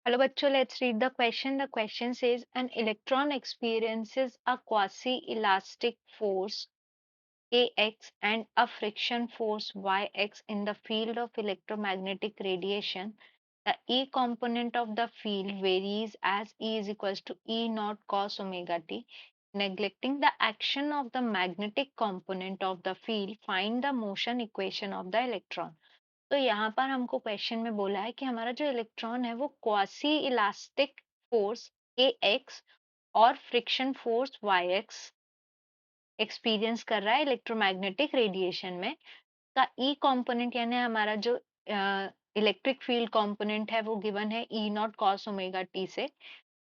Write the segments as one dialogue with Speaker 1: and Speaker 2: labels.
Speaker 1: Hello, bachcho. Let's read the question. The question says an electron experiences a quasi-elastic force Kx and a friction force Yx in the field of electromagnetic radiation. The E component of the field varies as E is equals to E naught cos omega t. Neglecting the action of the magnetic component of the field, find the motion equation of the electron. तो यहाँ पर हमको question में बोला है कि हमारा जो इलेक्ट्रॉन है वो क्वासी इलास्टिक फोर्स के एक्स और friction force y x experience कर रहा है इलेक्ट्रोमैग्नेटिक रेडिएशन में का ई कंपोनेंट यानी हमारा जो इलेक्ट्रिक फील्ड कंपोनेंट है वो गिवन है ई नॉट कॉस ओमेगा टी से।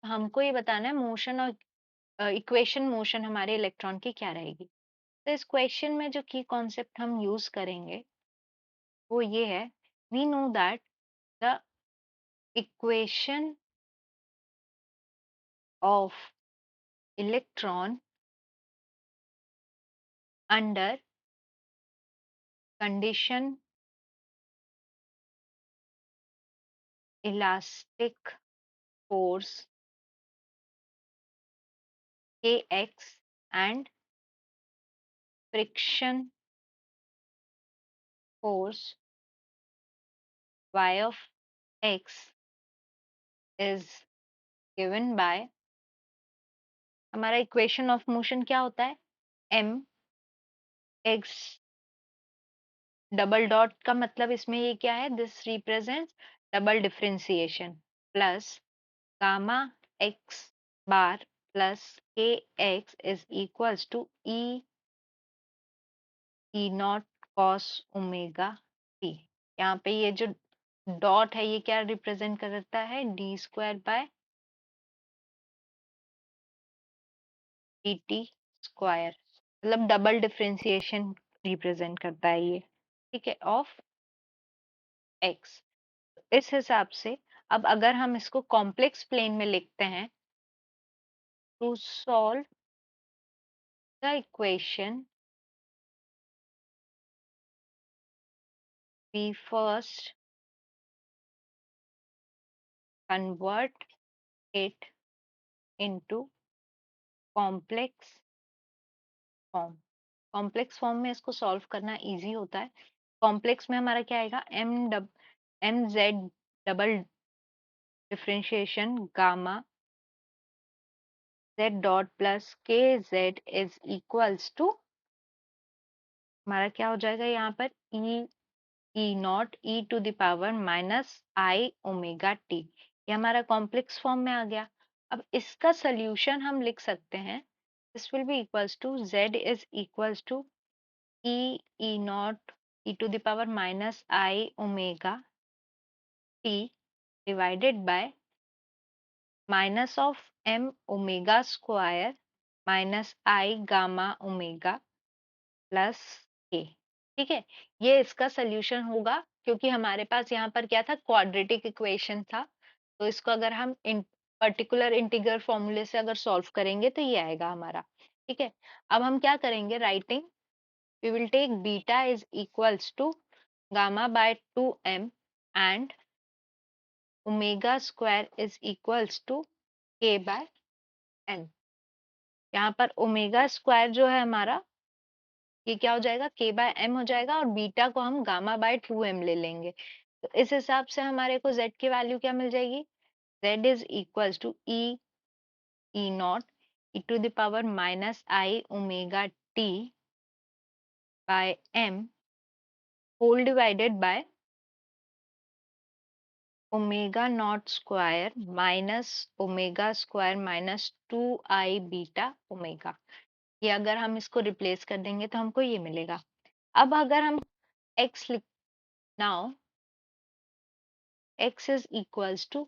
Speaker 1: हमको ये बताना है मोशन और इक्वेशन मोशन हमारे इलेक्ट्रॉन की क्या रहेगी। तो इस क्वेश्चन में जो की कॉन्सेप्ट हम यूज करेंगे वो ये है, we know that the equation of electron under condition elastic force kx and friction force y of x is given by, हमारा इक्वेशन ऑफ मोशन क्या होता है, m x डबल डॉट का मतलब इसमें ये क्या है, this represents double differentiation plus gamma x bar plus k x is equals to e naught cos omega t. यहाँ पे ये जो डॉट है ये क्या रिप्रेजेंट करता है, D square by D T square, मतलब डबल डिफरेंशिएशन रिप्रेजेंट करता है ये, ठीक है, ऑफ एक्स। इस हिसाब से अब अगर हम इसको कॉम्प्लेक्स प्लेन में लिखते हैं, to solve the equation we first convert it into complex form. Complex form में इसको सॉल्व करना इजी होता है। कॉम्प्लेक्स में हमारा क्या आएगा, m z double differentiation gamma z dot plus k z is equals to, हमारा क्या हो जाएगा यहाँ पर, e not e to the power minus i omega t. ये हमारा कॉम्प्लेक्स फॉर्म में आ गया। अब इसका सोल्यूशन हम लिख सकते हैं, this will be equals to z is equals to e not e to the power minus i omega t divided by minus of m omega square minus i gamma omega plus k. ठीक है, ये इसका solution होगा क्योंकि हमारे पास यहाँ पर क्या था, क्वाड्रेटिक इक्वेशन था। तो इसको अगर हम पर्टिकुलर इंटीग्रल फॉर्मूले से अगर सॉल्व करेंगे तो ये आएगा हमारा। ठीक है, अब हम क्या करेंगे, writing we will take beta is equals to gamma by 2m and omega square is equals to k by n। यहाँ पर ओमेगा स्क्वायर जो है हमारा ये क्या हो जाएगा, k बाय m हो जाएगा और बीटा को हम गामा बाय 2m ले लेंगे। तो इस हिसाब से हमारे को z की वैल्यू क्या मिल जाएगी, z is equals to e not e to the power minus i omega t by m whole divided by omega not square minus omega square minus 2i beta omega. ये अगर हम इसको replace कर देंगे तो हमको ये मिलेगा। अब अगर हम x लिख, now x is equals to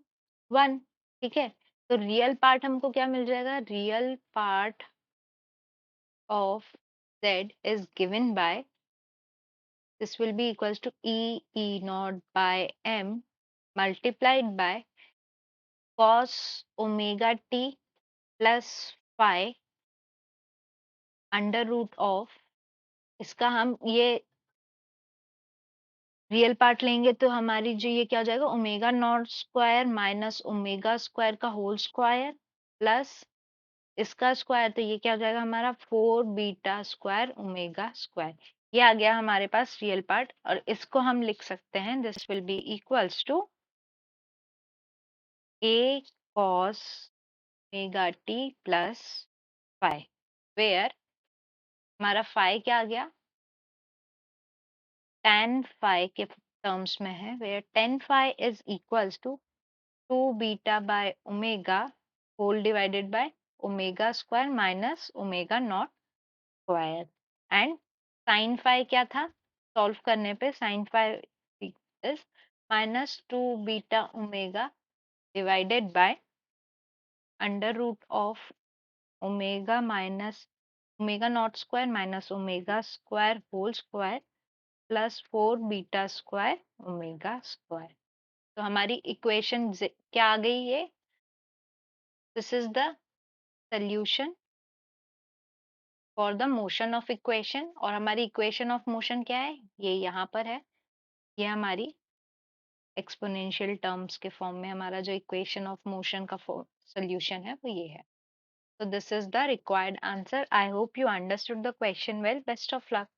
Speaker 1: 1। ठीक है, तो रियल पार्ट हमको क्या मिल जाएगा, real part of z is given by, this will be equals to e not by m multiplied by cos omega t plus phi under root of, इसका हम ये रियल पार्ट लेंगे तो हमारी जो ये क्या हो जाएगा, omega not square minus omega square का होल स्क्वायर प्लस इसका स्क्वायर, तो ये क्या हो जाएगा हमारा 4 बीटा स्क्वायर ओमेगा स्क्वायर। ये आ गया हमारे पास रियल पार्ट, और इसको हम लिख सकते हैं, this will be equals to a cos omega t plus phi, where हमारा फाई क्या आ गया, tan फाई के टर्म्स में है, where tan phi is equals to 2 beta by omega whole divided by omega square minus omega not square, and sine phi क्या था, solve करने पे sine phi is -2 beta omega divided by under root of omega minus omega not square minus omega square whole square plus 4 beta square omega square. तो हमारी equation क्या आ गई, ये this is the solution for the motion of equation. और हमारी equation of motion क्या है, ये यहाँ पर है, ये हमारी एक्सपोनेंशियल टर्म्स के फॉर्म में हमारा जो इक्वेशन ऑफ मोशन का सोल्यूशन है वो ये है। So this is the required answer. I hope you understood the question well. Best of luck.